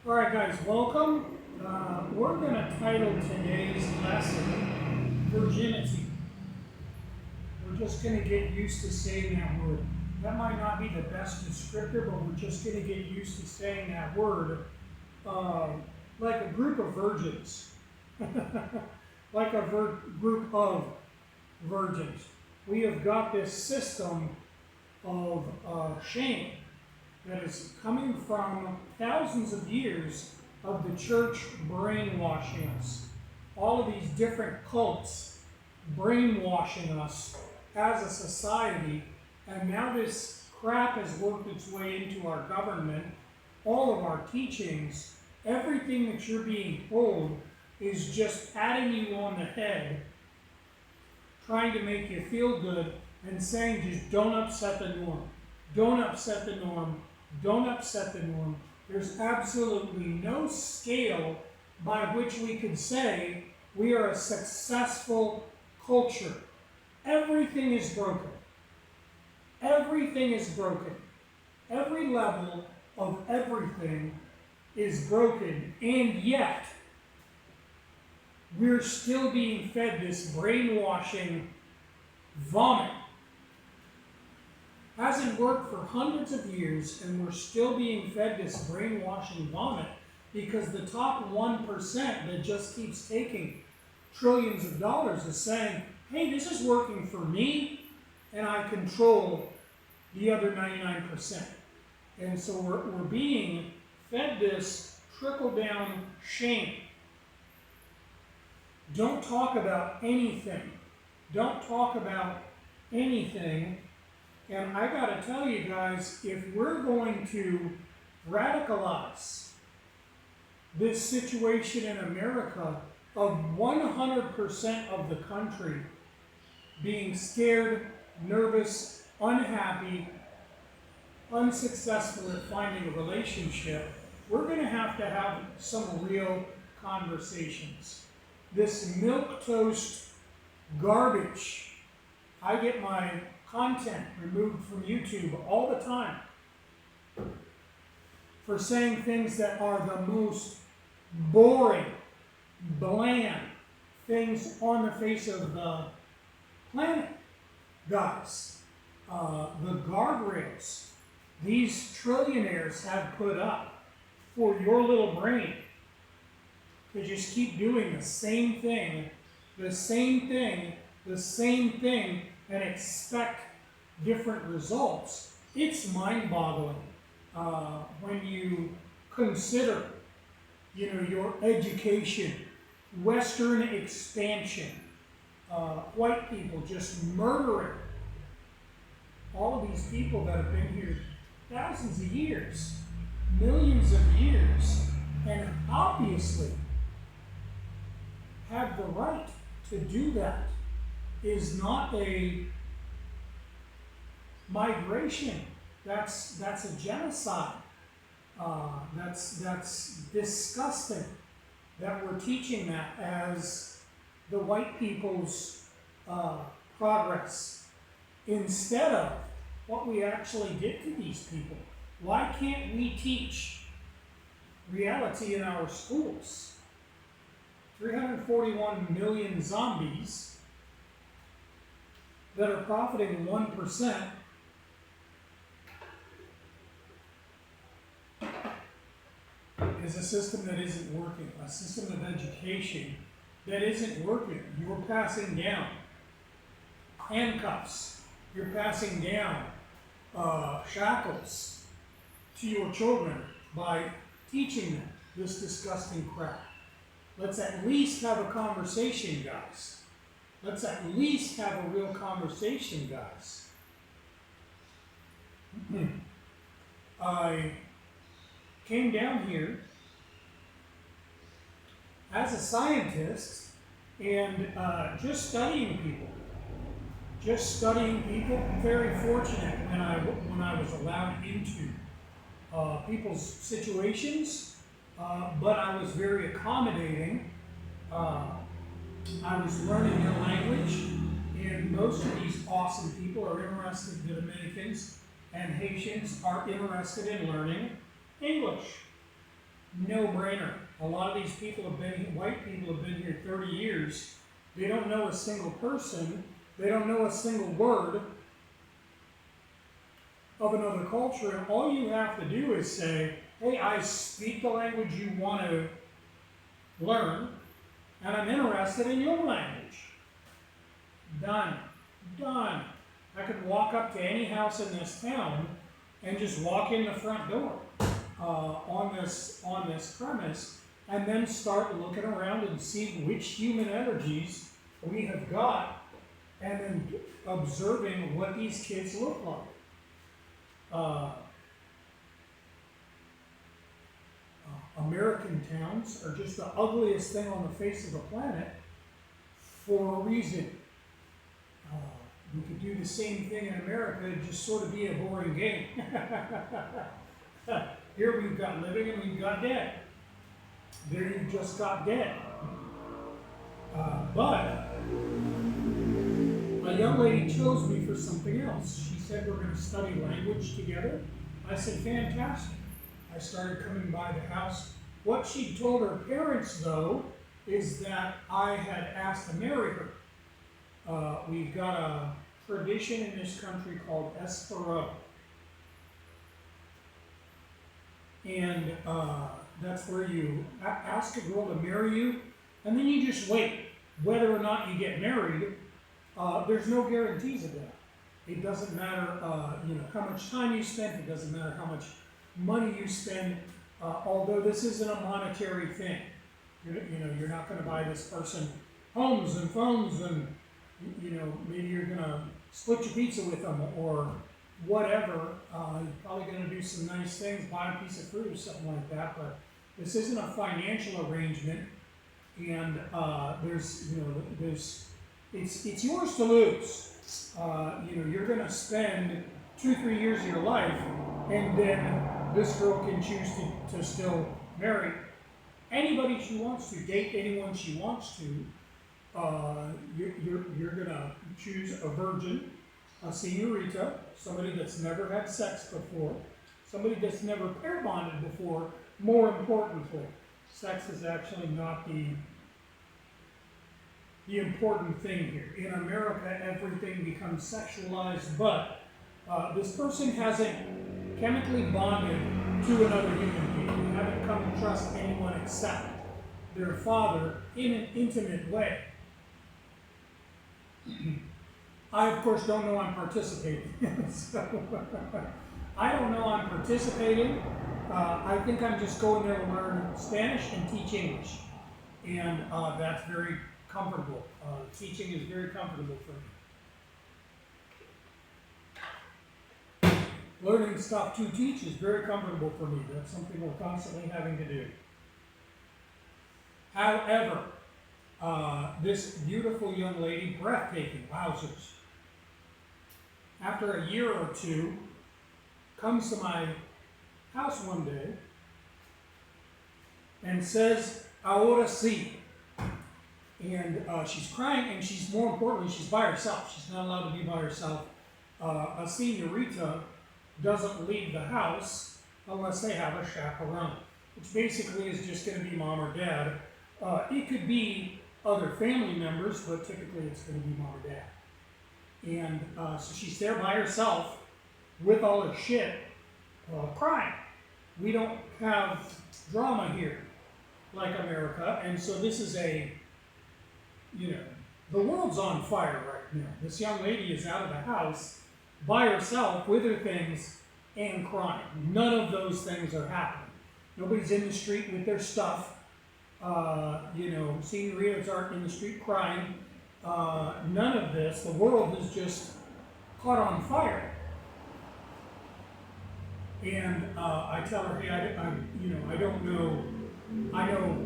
All right, guys, welcome. We're going to title today's lesson Virginity. We're just going to get used to saying that word. That might not be the best descriptor, but we're just going to get used to saying that word like a group of virgins, like a group of virgins. We have got this system of shame that is coming from thousands of years of the church brainwashing us. All of these different cults brainwashing us as a society, and now this crap has worked its way into our government, all of our teachings, everything that you're being told is just patting you on the head, trying to make you feel good, and saying just don't upset the norm. Don't upset the norm. Don't upset the norm. There's absolutely no scale by which we could say we are a successful culture. Everything is broken. Everything is broken. Every level of everything is broken, and yet we're still being fed this brainwashing vomit. Hasn't worked for hundreds of years, and we're still being fed this brainwashing vomit because the top 1% that just keeps taking trillions of dollars is saying, hey, this is working for me, and I control the other 99%. And so we're being fed this trickle-down shame. Don't talk about anything. Don't talk about anything. And I got to tell you guys, if we're going to radicalize this situation in America of 100% of the country being scared, nervous, unhappy, unsuccessful at finding a relationship, we're going to have some real conversations. This milquetoast garbage, I get my content removed from YouTube all the time for saying things that are the most boring, bland things on the face of the planet. Guys, the guardrails these trillionaires have put up for your little brain to just keep doing the same thing, the same thing, the same thing, and expect different results. It's mind-boggling when you consider, your education, Western expansion, white people just murdering all of these people that have been here thousands of years, millions of years, and obviously have the right to do that. Is not a migration. That's a genocide. That's disgusting that we're teaching that as the white people's progress instead of what we actually did to these people. Why can't we teach reality in our schools? 341 million zombies that are profiting 1% is a system that isn't working, a system of education that isn't working. You're passing down handcuffs, you're passing down shackles to your children by teaching them this disgusting crap. Let's at least have a conversation, guys. Let's at least have a real conversation, guys. I came down here as a scientist and just studying people. Very fortunate when I was allowed into people's situations, but I was very accommodating. I was learning their language, and most of these awesome people are interested, the Dominicans and Haitians are interested in learning English. no-brainer. A lot of these people have been, white people have been here 30 years. They don't know a single person. They don't know a single word of another culture. And all you have to do is say, hey, I speak the language you want to learn, and I'm interested in your language. Done. Done. I could walk up to any house in this town and just walk in the front door on this premise, and then start looking around and see which human energies we have got, and then observing what these kids look like. American towns are just the ugliest thing on the face of the planet for a reason. We could do the same thing in America, it'd just sort of be a boring game. Here we've got living and we've got dead. There you've just got dead. But a young lady chose me for something else. She said we're going to study language together. I said, fantastic. I started coming by the house. What she told her parents, though, is that I had asked to marry her. We've got a tradition in this country called Espero. And that's where you ask a girl to marry you, and then you just wait. Whether or not you get married, there's no guarantees of that. It doesn't matter how much time you spend. It doesn't matter how much money you spend, although this isn't a monetary thing. You're not going to buy this person homes and phones, and maybe you're going to split your pizza with them or whatever. You're probably going to do some nice things, buy a piece of fruit or something like that. But this isn't a financial arrangement, and it's yours to lose. You're going to spend 2-3 years of your life, and then this girl can choose to still marry anybody she wants to, date anyone she wants to. You're going to choose a virgin, a senorita, somebody that's never had sex before, somebody that's never pair bonded before. More importantly, sex is actually not the important thing here. In America, everything becomes sexualized, but this person hasn't chemically bonded to another human being. They haven't come to trust anyone except their father in an intimate way. I, of course, don't know I'm participating. I don't know I'm participating. I think I'm just going there to learn Spanish and teach English. And that's very comfortable. Teaching is very comfortable for me. Learning stuff to teach is very comfortable for me. That's something we're constantly having to do. However, this beautiful young lady, breathtaking, wowzers, after a year or two, comes to my house one day and says, ahora sí. And she's crying, and more importantly, she's by herself. She's not allowed to be by herself. A senorita doesn't leave the house unless they have a chaperone, which basically is just going to be mom or dad. It could be other family members, but typically it's going to be mom or dad. And so she's there by herself with all her shit, crying. We don't have drama here like America, and so this is the world's on fire right now. This young lady is out of the house by herself with her things and crying. None of those things are happening. Nobody's in the street with their stuff. Senoritas aren't in the street crying. None of this. The world is just caught on fire. And I tell her, hey, I don't know. I know,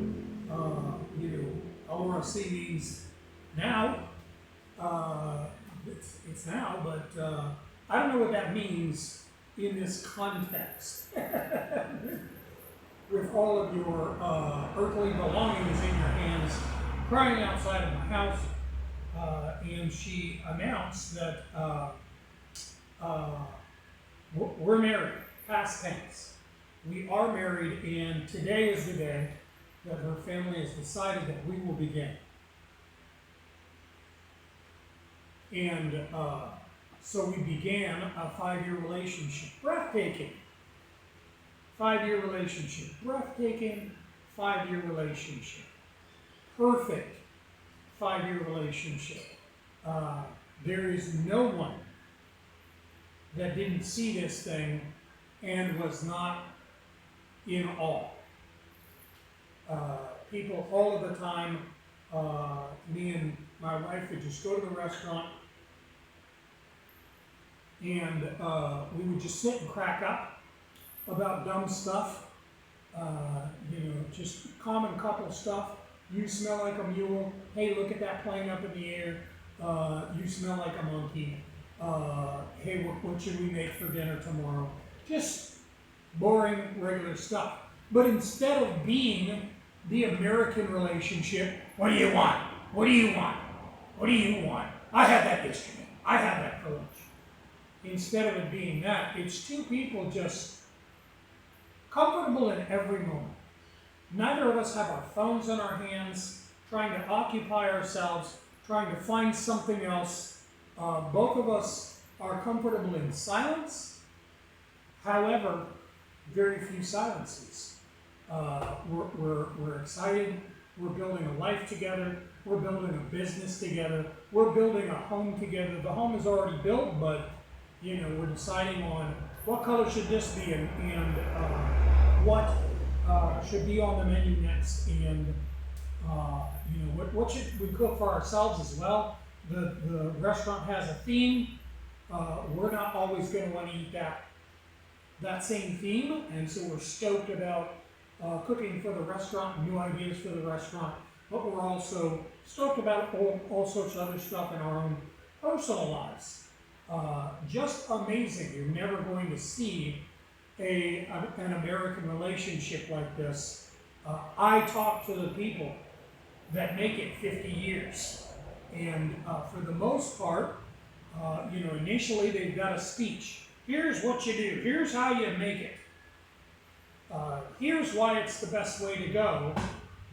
ahora sí means now. It's now, but I don't know what that means in this context. With all of your earthly belongings in your hands, crying outside of my house, and she announced that we're married, past tense. We are married, and today is the day that her family has decided that we will begin. And so we began a 5-year relationship. Breathtaking. 5-year relationship. Breathtaking 5-year relationship. Perfect 5-year relationship. There is no one that didn't see this thing and was not in awe. People all of the time, me and my wife would just go to the restaurant and we would just sit and crack up about dumb stuff, just common couple stuff. You smell like a mule. Hey, look at that plane up in the air. You smell like a monkey. Hey, what should we make for dinner tomorrow? Just boring, regular stuff. But instead of being the American relationship, what do you want? What do you want? What do you want? I have that yesterday. I have that for lunch. Instead of it being that, it's two people just comfortable in every moment. Neither of us have our phones in our hands, trying to occupy ourselves, trying to find something else. Both of us are comfortable in silence. However, very few silences. We're excited. We're building a life together. We're building a business together. We're building a home together. The home is already built, but we're deciding on what color should this be and what should be on the menu next, and what should we cook for ourselves as well. The restaurant has a theme. We're not always going to want to eat that same theme, and so we're stoked about cooking for the restaurant, new ideas for the restaurant, but we're also stoked about all sorts of other stuff in our own personal lives. Just amazing. You're never going to see an American relationship like this. I talk to the people that make it 50 years, and for the most part, initially they've got a speech. Here's what you do. Here's how you make it. Here's why it's the best way to go.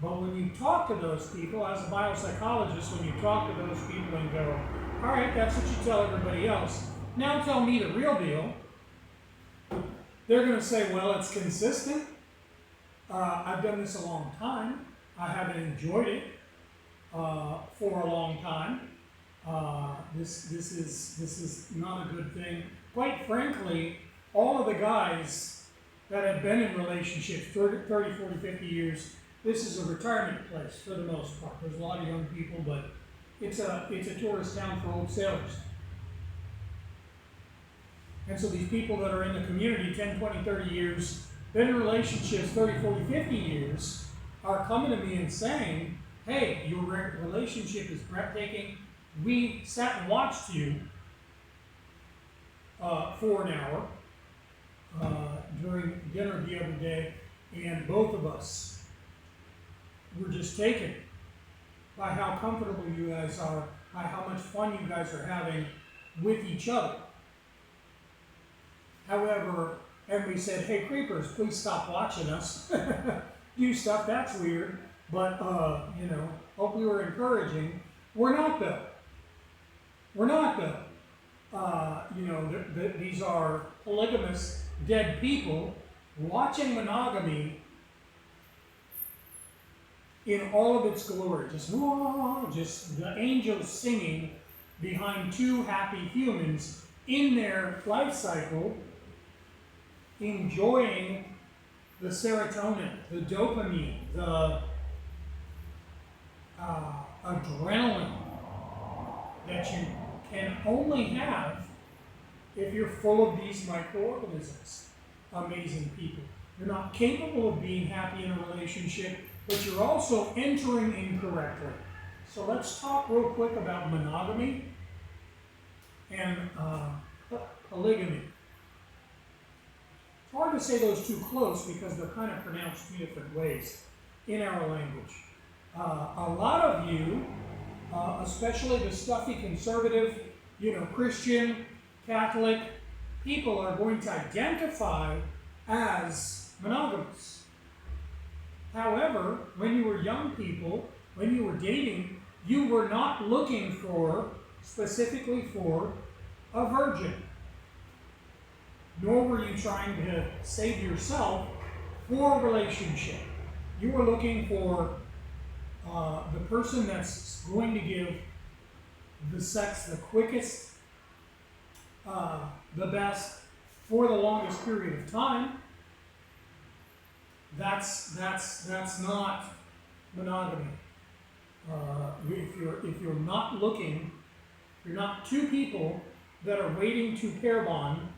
But when you talk to those people, as a biopsychologist, when you talk to those people and go, all right, that's what you tell everybody else. Now tell me the real deal. They're going to say, well, it's consistent. I've done this a long time. I haven't enjoyed it for a long time. This is not a good thing. Quite frankly, all of the guys that have been in relationships 30, 40, 50 years, this is a retirement place for the most part. There's a lot of young people, but it's a tourist town for old sailors. And so these people that are in the community 10, 20, 30 years, been in relationships 30, 40, 50 years, are coming to me and saying, hey, your relationship is breathtaking. We sat and watched you for an hour during dinner the other day, and both of us were just taken by how comfortable you guys are, by how much fun you guys are having with each other. However, and we said, hey, creepers, please stop watching us do stuff. That's weird. But, hope we were encouraging. We're not, though. We're not, though. These are polygamous, dead people watching monogamy in all of its glory. Just the angels singing behind two happy humans in their life cycle, enjoying the serotonin, the dopamine, the adrenaline that you can only have if you're full of these microorganisms. Amazing people. You're not capable of being happy in a relationship, but you're also entering incorrectly. So let's talk real quick about monogamy and polygamy. It's hard to say those two close because they're kind of pronounced two different ways in our language. A lot of you, especially the stuffy conservative, Christian, Catholic people, are going to identify as monogamous. However, when you were young people, when you were dating, you were not looking for, specifically for, a virgin. Nor were you trying to save yourself for a relationship. You were looking for the person that's going to give the sex the quickest, the best, for the longest period of time. That's not monogamy. If you're not looking, you're not two people that are waiting to pair bond,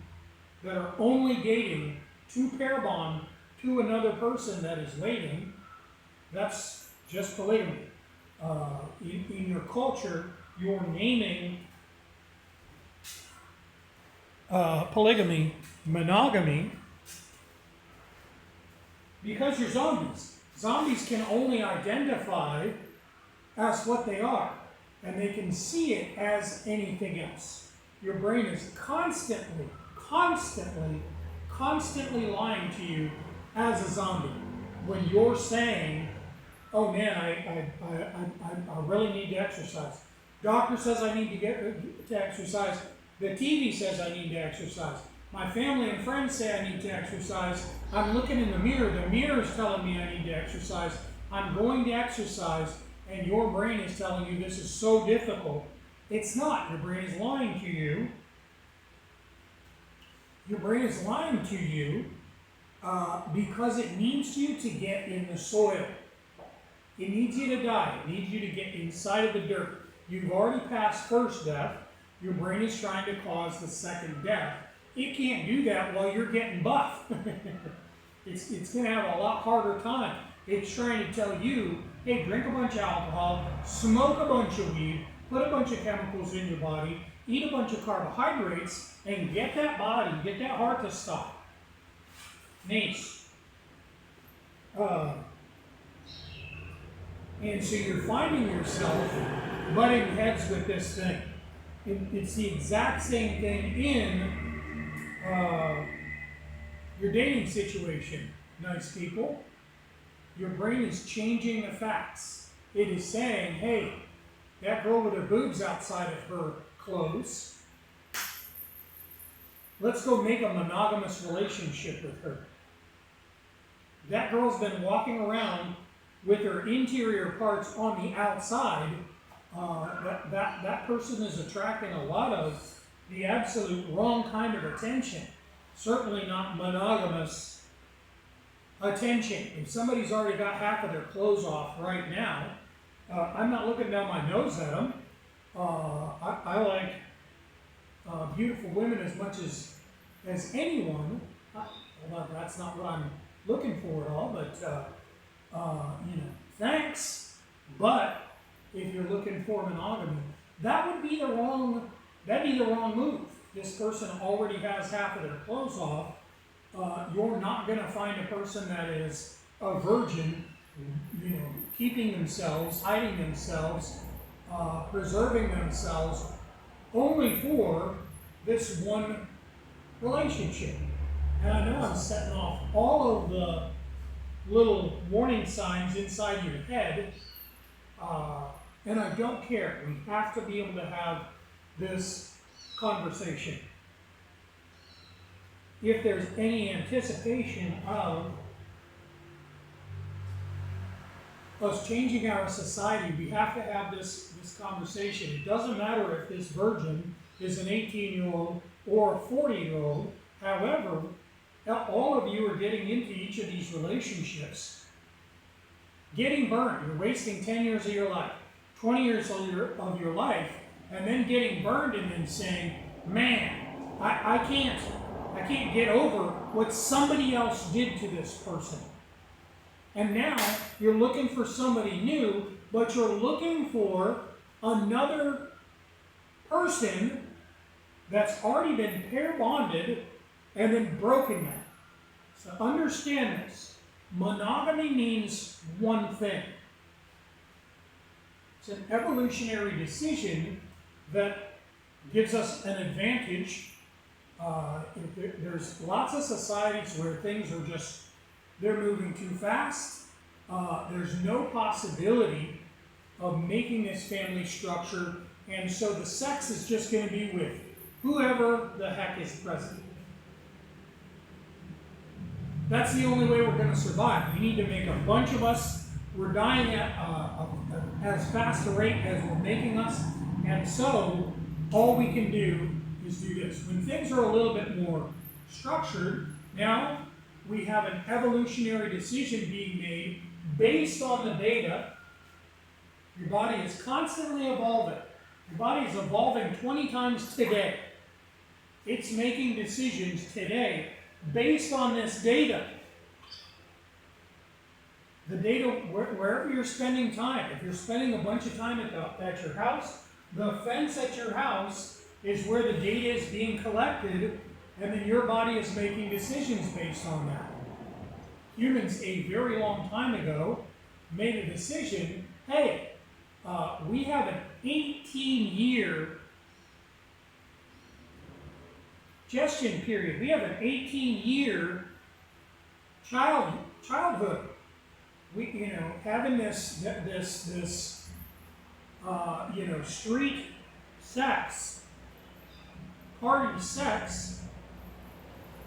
that are only dating to pair bond to another person that is waiting, that's just polygamy. In your culture, you're naming polygamy monogamy because you're zombies. Zombies can only identify as what they are, and they can see it as anything else. Your brain is constantly lying to you as a zombie when you're saying, oh man, I really need to exercise. Doctor says I need to get to exercise. The TV says I need to exercise. My family and friends say I need to exercise. I'm looking in the mirror. The mirror is telling me I need to exercise. I'm going to exercise, and your brain is telling you this is so difficult. It's not. Your brain is lying to you. Your brain is lying to you because it needs you to get in the soil. It needs you to die. It needs you to get inside of the dirt. You've already passed first death. Your brain is trying to cause the second death. It can't do that while you're getting buff. It's going to have a lot harder time. It's trying to tell you, hey, drink a bunch of alcohol, smoke a bunch of weed, put a bunch of chemicals in your body, eat a bunch of carbohydrates, and get that body, get that heart to stop. Nice. And so you're finding yourself butting heads with this thing. It's the exact same thing in your dating situation, nice people. Your brain is changing the facts. It is saying, hey, that girl with her boobs outside of her clothes, let's go make a monogamous relationship with her. That girl's been walking around with her interior parts on the outside. That person is attracting a lot of the absolute wrong kind of attention. Certainly not monogamous attention. If somebody's already got half of their clothes off right now, I'm not looking down my nose at them. I like beautiful women as much as anyone. Well, that's not what I'm looking for at all, but thanks. But if you're looking for monogamy, that'd be the wrong move. This person already has half of their clothes off. You're not going to find a person that is a virgin, keeping themselves, hiding themselves, preserving themselves only for this one relationship. And I know I'm setting off all of the little warning signs inside your head, and I don't care. We have to be able to have this conversation. If there's any anticipation of us changing our society, we have to have this conversation. It doesn't matter if this virgin is an 18-year-old or a 40-year-old. However, all of you are getting into each of these relationships, getting burned. You're wasting 10 years of your life, 20 years of your life, and then getting burned and then saying, man, I can't get over what somebody else did to this person. And now you're looking for somebody new, but you're looking for another person that's already been pair bonded and then broken that. So understand this. Monogamy means one thing. It's an evolutionary decision that gives us an advantage. There's lots of societies where things are just They're moving too fast. There's no possibility of making this family structure, and so the sex is just going to be with whoever the heck is present. That's the only way we're going to survive. We need to make a bunch of us. We're dying at as fast a rate as we're making us, and so all we can do is do this. When things are a little bit more structured, now we have an evolutionary decision being made based on the data. Your body is constantly evolving. Your body is evolving 20 times today. It's making decisions today based on this data. The data, wherever you're spending time, if you're spending a bunch of time at your house, the fence at your house is where the data is being collected, and then your body is making decisions based on that. Humans, a very long time ago, made a decision, hey, we have an 18-year gestation period. We have an 18-year childhood. We, having this street sex, party sex,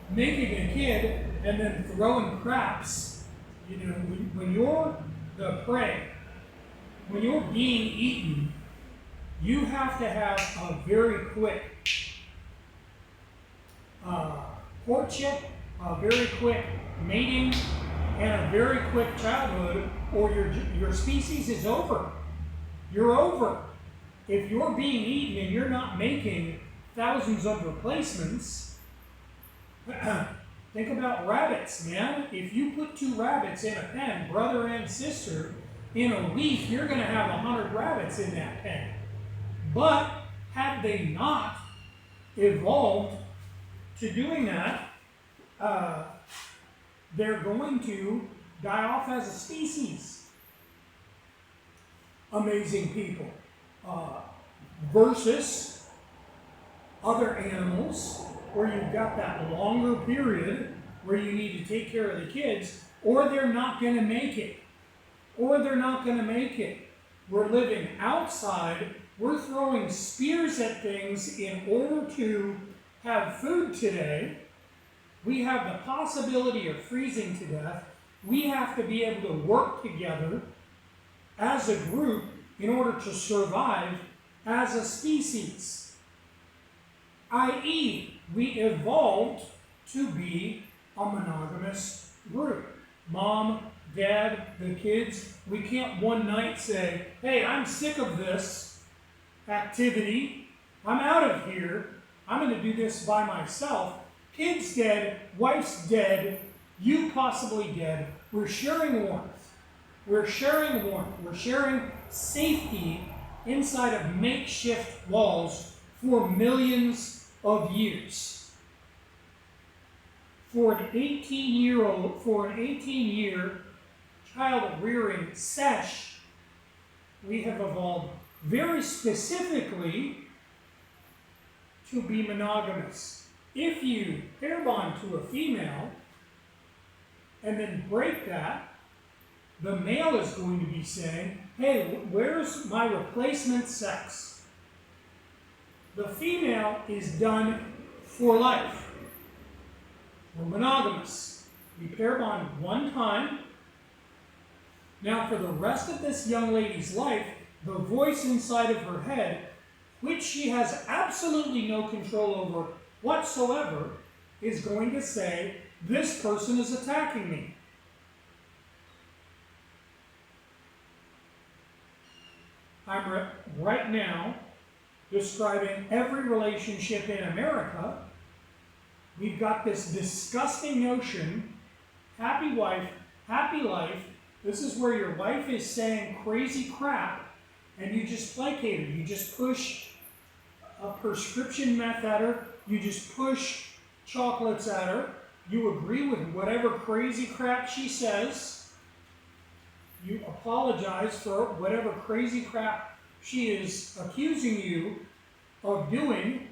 making a kid, and then throwing craps. When you're the prey, when you're being eaten, you have to have a very quick courtship, a very quick mating, and a very quick childhood, or your species is over. You're over. If you're being eaten and you're not making thousands of replacements, think about rabbits, man. If you put 2 rabbits in a pen, brother and sister, in a week, you're going to have 100 rabbits in that pen. But had they not evolved to doing that, they're going to die off as a species. Amazing people. Versus other animals where you've got that longer period where you need to take care of the kids, or they're not going to make it. We're living outside. We're throwing spears at things in order to have food today. We have the possibility of freezing to death. We have to be able to work together as a group in order to survive as a species. I.e., we evolved to be a monogamous group. Mom, dad, the kids. We can't one night say, hey, I'm sick of this activity. I'm out of here. I'm going to do this by myself. Kids dead, wife's dead, you possibly dead. We're sharing warmth. We're sharing safety inside of makeshift walls for millions of years. For an 18-year child-rearing sesh, we have evolved very specifically to be monogamous. If you pair bond to a female and then break that, the male is going to be saying, hey, where's my replacement sex? The female is done for life. We're monogamous. We pair bond one time. Now, for the rest of this young lady's life, the voice inside of her head, which she has absolutely no control over whatsoever, is going to say, this person is attacking me. I'm right now describing every relationship in America. We've got this disgusting notion, happy wife, happy life. This is where your wife is saying crazy crap, and you just placate her. You just push a prescription meth at her. You just push chocolates at her. You agree with whatever crazy crap she says. You apologize for whatever crazy crap she is accusing you of doing.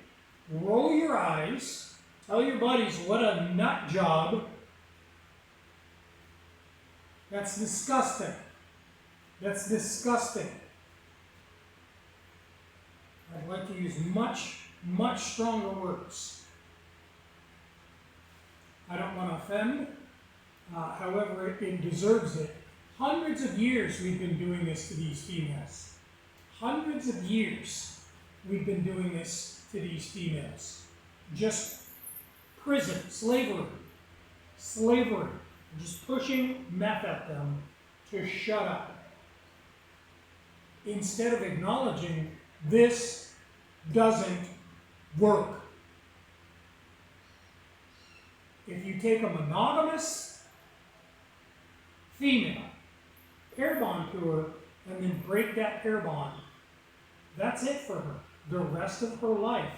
Roll your eyes. Tell your buddies what a nut job. That's disgusting. That's disgusting. I'd like to use much, much stronger words. I don't want to offend. However, it deserves it. Hundreds of years we've been doing this to these females. Hundreds of years we've been doing this to these females. Just prison, slavery, just pushing meth at them to shut up. Instead of acknowledging this doesn't work. If you take a monogamous female, pair bond to her, and then break that pair bond, that's it for her. The rest of her life,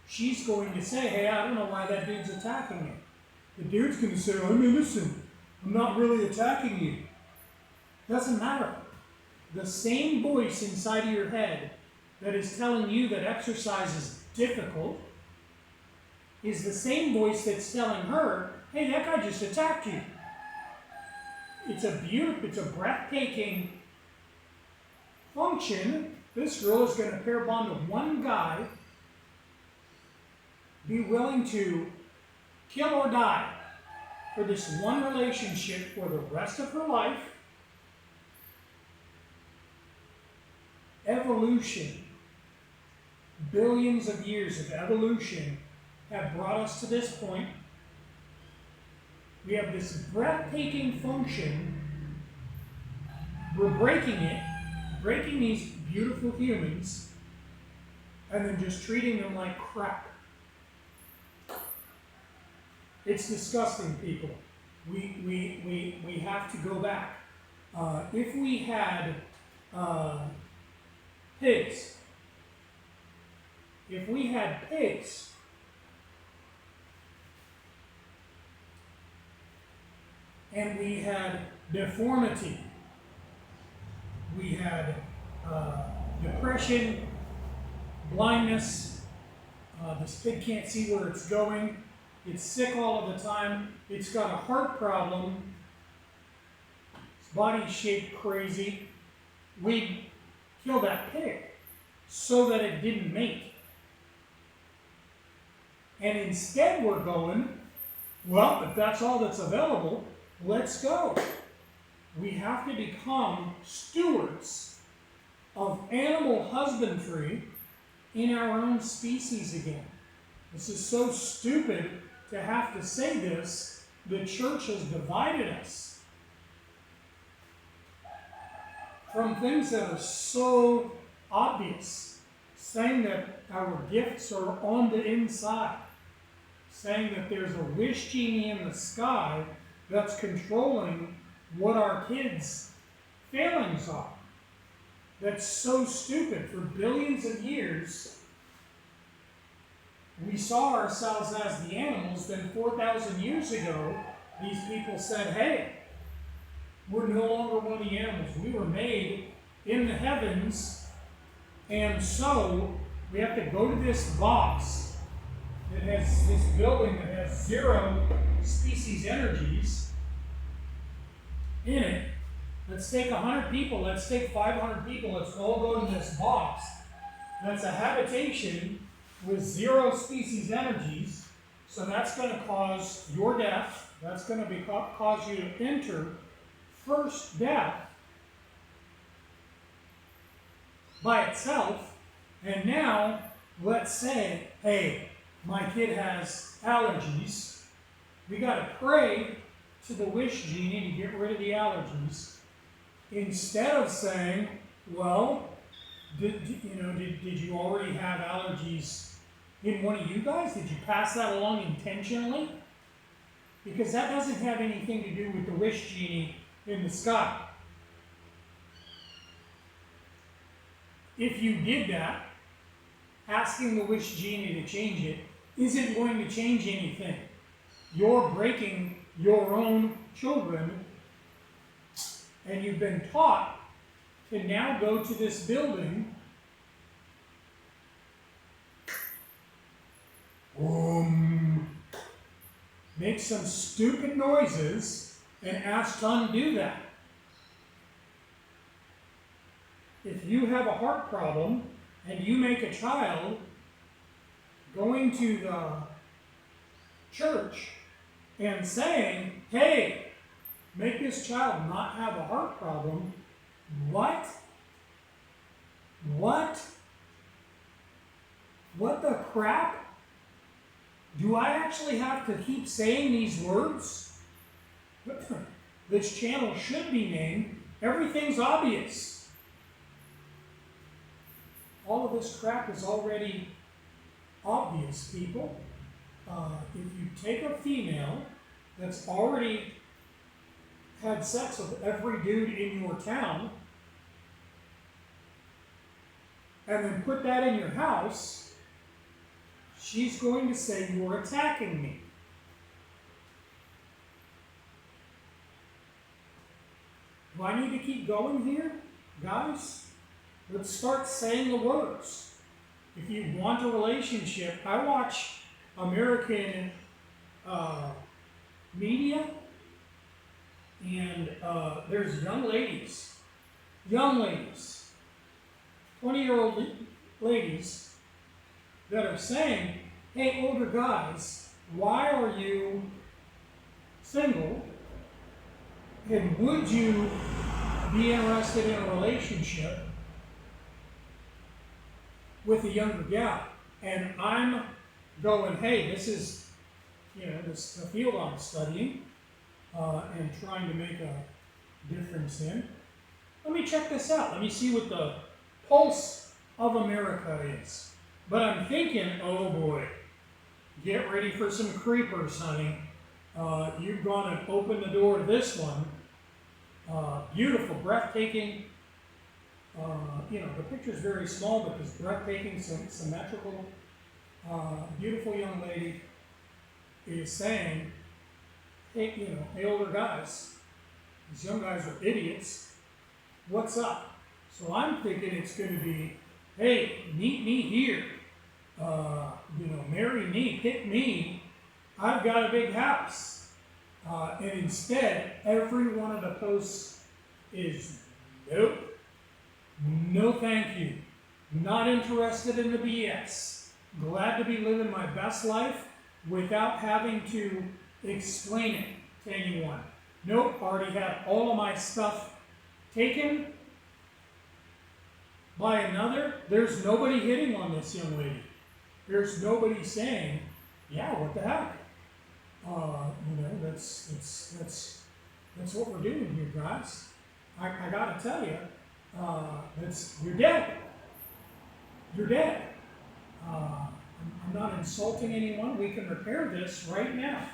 she's going to say, hey, I don't know why that dude's attacking me. The dude's going to say, I'm innocent. I'm not really attacking you. Doesn't matter. The same voice inside of your head that is telling you that exercise is difficult is the same voice that's telling her, hey, that guy just attacked you. It's a breathtaking function. This girl is going to pair bond with one guy, be willing to kill or die for this one relationship for the rest of her life. Evolution, billions of years of evolution have brought us to this point. We have this breathtaking function. We're breaking it, breaking these beautiful humans, and then just treating them like crap. It's disgusting, people. We have to go back. If we had pigs, and we had deformity, we had depression, blindness, this pig can't see where it's going, it's sick all of the time, it's got a heart problem, its body's shaped crazy, we'd kill that pig so that it didn't mate. And instead we're going, well, if that's all that's available, let's go. We have to become stewards of animal husbandry in our own species again. This is so stupid to have to say this. The church has divided us from things that are so obvious, saying that our gifts are on the inside, saying that there's a wish genie in the sky that's controlling what our kids' failings are. That's so stupid. For billions of years, we saw ourselves as the animals. Then 4,000 years ago, these people said, hey, we're no longer one of the animals. We were made in the heavens, and so we have to go to this box that has this building that has 0 species energies in it. Let's take 100 people, let's take 500 people, let's all go to this box. That's a habitation with 0 species energies, so that's going to cause your death. That's going to cause you to enter first death by itself. And now, let's say, hey, my kid has allergies. We got to pray to the wish genie to get rid of the allergies, instead of saying, well, did you already have allergies in one of you guys? Did you pass that along intentionally? Because that doesn't have anything to do with the wish genie in the sky. If you did that, asking the wish genie to change it isn't going to change anything. You're breaking your own children, and you've been taught to now go to this building, make some stupid noises, and ask to undo that. if you have a heart problem and you make a child going to the church and saying, hey, make this child not have a heart problem, what? What? What the crap? Do I actually have to keep saying these words? This channel should be named Everything's Obvious. All of this crap is already obvious, people. If you take a female that's already had sex with every dude in your town and then put that in your house, she's going to say you're attacking me. Do I need to keep going here, guys? Let's start saying the words. If you want a relationship, I watch American media, and there's young ladies, 20-year-old ladies that are saying, hey, older guys, why are you single? And would you be interested in a relationship with a younger gal? And I'm going, hey, this is, this the field I'm studying and trying to make a difference in. Let me check this out. Let me see what the pulse of America is. But I'm thinking, oh boy, get ready for some creepers, honey. You've gone and opened the door to this one. Beautiful, breathtaking. The picture's very small, but it's breathtaking, symmetrical. Beautiful young lady is saying, hey, hey, older guys, these young guys are idiots. What's up? So I'm thinking it's going to be, hey, meet me here. Marry me, pick me. I've got a big house. And instead, every one of the posts is, nope, no thank you. Not interested in the BS. Glad to be living my best life without having to explain it to anyone. Nope, already had all of my stuff taken by another. There's nobody hitting on this young lady. There's nobody saying, yeah, what the heck? That's what we're doing here, guys. I gotta tell you, you're dead. You're dead. I'm not insulting anyone. We can repair this right now.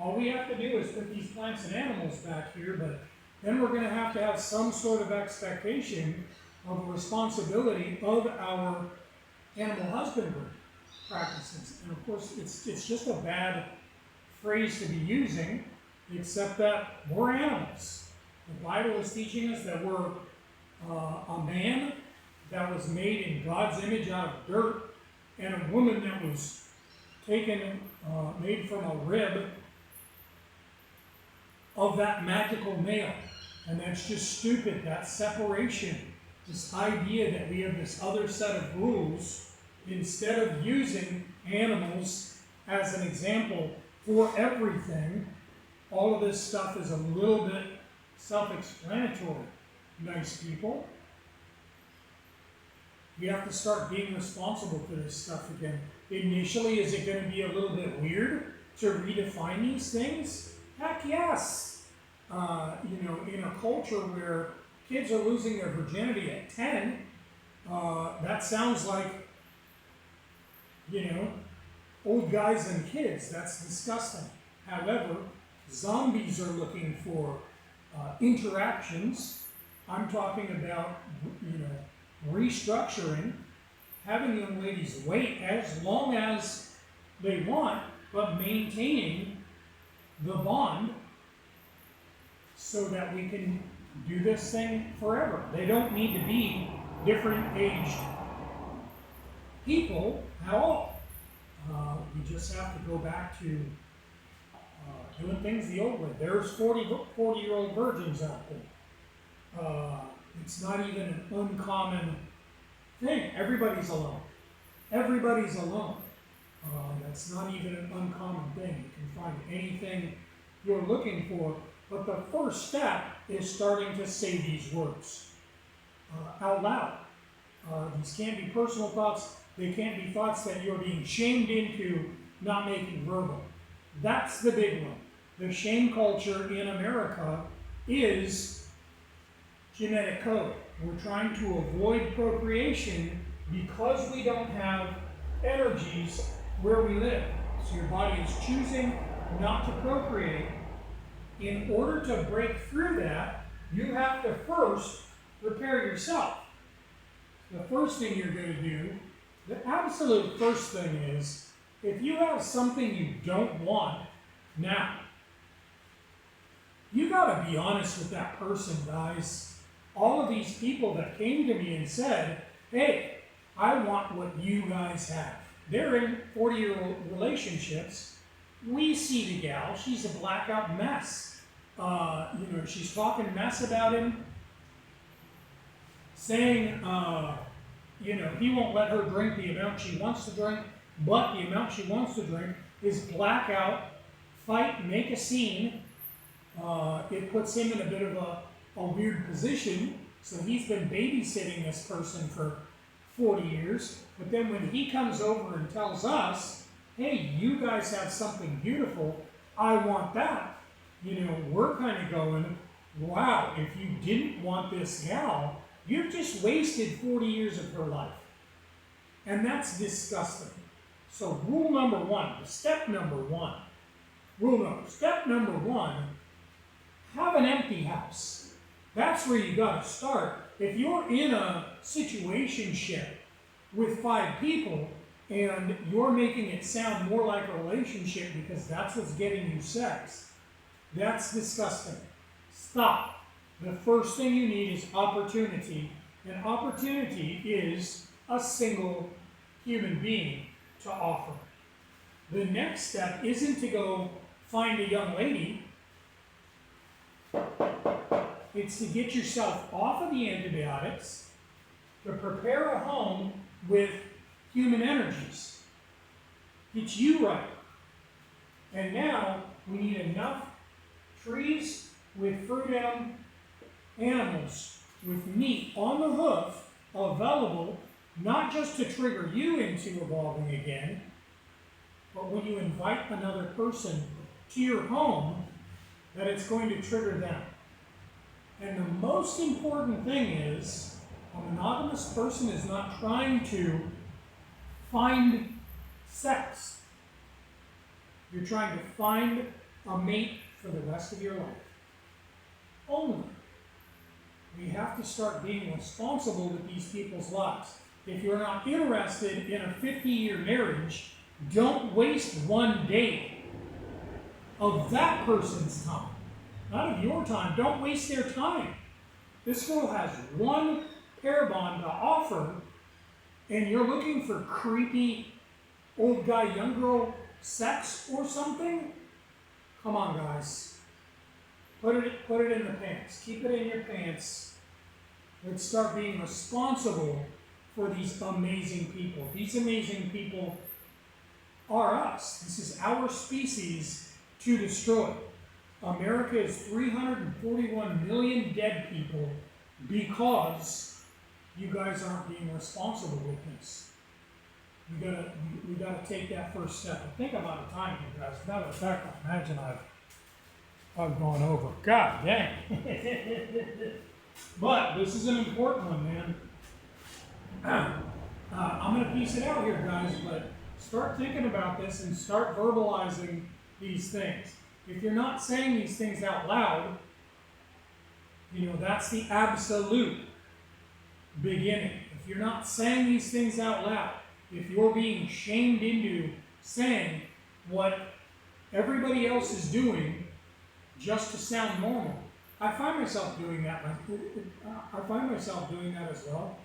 All we have to do is put these plants and animals back here, but then we're going to have some sort of expectation of a responsibility of our animal husbandry practices. And of course, it's just a bad phrase to be using, except that we're animals. The Bible is teaching us that we're a man that was made in God's image out of dirt, and a woman that was made from a rib of that magical male. And that's just stupid. That separation, this idea that we have this other set of rules, instead of using animals as an example for everything, all of this stuff is a little bit self-explanatory. Nice people. We have to start being responsible for this stuff again. Initially, is it going to be a little bit weird to redefine these things? Heck yes. In a culture where kids are losing their virginity at 10, that sounds like, old guys and kids. That's disgusting. However, zombies are looking for interactions. I'm talking about, restructuring, having young ladies wait as long as they want, but maintaining the bond so that we can do this thing forever. They don't need to be different aged people at all. We just have to go back to doing things the old way. There's 40-year-old virgins out there. It's not even an uncommon thing. Everybody's alone. Everybody's alone. That's not even an uncommon thing. You can find anything you're looking for. But the first step is starting to say these words out loud. These can't be personal thoughts. They can't be thoughts that you're being shamed into not making verbal. That's the big one. The shame culture in America is genetic code. We're trying to avoid procreation because we don't have energies where we live. So your body is choosing not to procreate. In order to break through that, you have to first prepare yourself. The first thing you're going to do, the absolute first thing is, if you have something you don't want now, you got to be honest with that person, guys. All of these people that came to me and said, hey, I want what you guys have. They're in 40-year-old relationships. We see the gal. She's a blackout mess. She's talking mess about him, saying, he won't let her drink the amount she wants to drink, but the amount she wants to drink is blackout, fight, make a scene. It puts him in a bit of a weird position. So he's been babysitting this person for 40 years. But then when he comes over and tells us, hey, you guys have something beautiful, I want that. We're kind of going, wow, if you didn't want this gal, you've just wasted 40 years of her life. And that's disgusting. So step number one, have an empty house. That's where you got to start. If you're in a situationship with 5 people and you're making it sound more like a relationship because that's what's getting you sex, that's disgusting. Stop. The first thing you need is opportunity. And opportunity is a single human being to offer. The next step isn't to go find a young lady. It's to get yourself off of the antibiotics, to prepare a home with human energies. Get you right. And now we need enough trees with fruit animals with meat on the hoof available, not just to trigger you into evolving again, but when you invite another person to your home, that it's going to trigger them. And the most important thing is, a monogamous person is not trying to find sex. You're trying to find a mate for the rest of your life. Only. We have to start being responsible with these people's lives. If you're not interested in a 50-year marriage, don't waste one day of that person's time. Not of your time. Don't waste their time. This girl has one pair bond to offer, and you're looking for creepy old guy, young girl sex or something? Come on, guys. Put it in the pants. Keep it in your pants. Let's start being responsible for these amazing people. These amazing people are us. This is our species to destroy. America is 341 million dead people because you guys aren't being responsible with this. We gotta take that first step. I think I'm out of time, you guys. As a matter of fact, I imagine I've gone over. God dang. But this is an important one, man. I'm going to piece it out here, guys, but start thinking about this and start verbalizing these things. If you're not saying these things out loud, that's the absolute beginning. If you're not saying these things out loud, if you're being shamed into saying what everybody else is doing just to sound normal, I find myself doing that. I find myself doing that as well.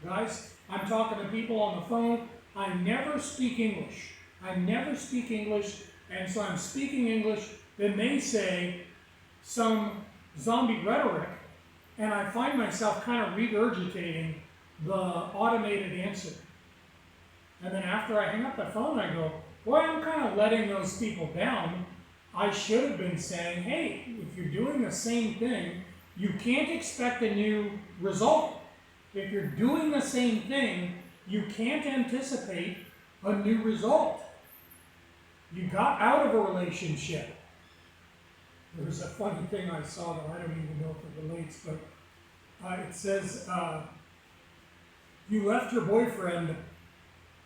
Guys, I'm talking to people on the phone. I never speak English. And so I'm speaking English. Then they say some zombie rhetoric, and I find myself kind of regurgitating the automated answer. And then after I hang up the phone, I go, boy, I'm kind of letting those people down. I should have been saying, hey, if you're doing the same thing, you can't expect a new result. If you're doing the same thing, you can't anticipate a new result. You got out of a relationship. There was a funny thing I saw that I don't even know if it relates, but it says, you left your boyfriend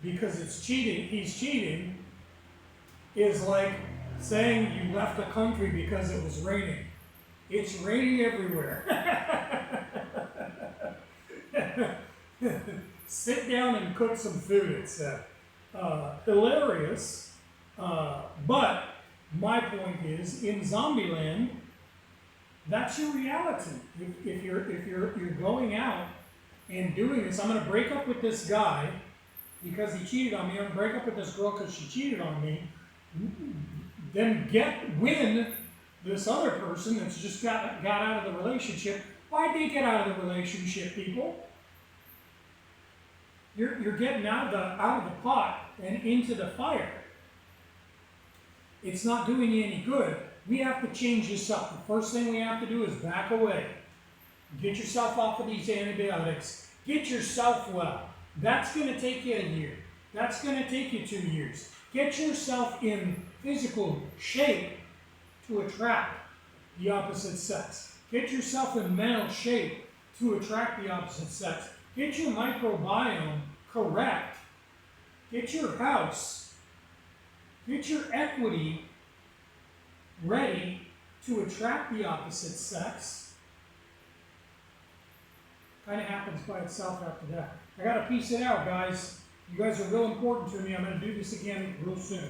because he's cheating, is like saying you left the country because it was raining. It's raining everywhere. Sit down and cook some food, it said. Hilarious, but my point is, in Zombieland, that's your reality. If you're going out and doing this, I'm going to break up with this guy because he cheated on me. I'm going to break up with this girl because she cheated on me. Then win this other person that's just got out of the relationship. Why'd they get out of the relationship, people? You're getting out of the pot and into the fire. It's not doing you any good. We have to change this up. The first thing we have to do is back away. Get yourself off of these antibiotics. Get yourself well. That's going to take you a year. That's going to take you 2 years. Get yourself in physical shape to attract the opposite sex. Get yourself in mental shape to attract the opposite sex. Get your microbiome correct. Get your house, get your equity ready to attract the opposite sex. Kind of happens by itself after that. I got to piece it out, guys. You guys are real important to me. I'm going to do this again real soon.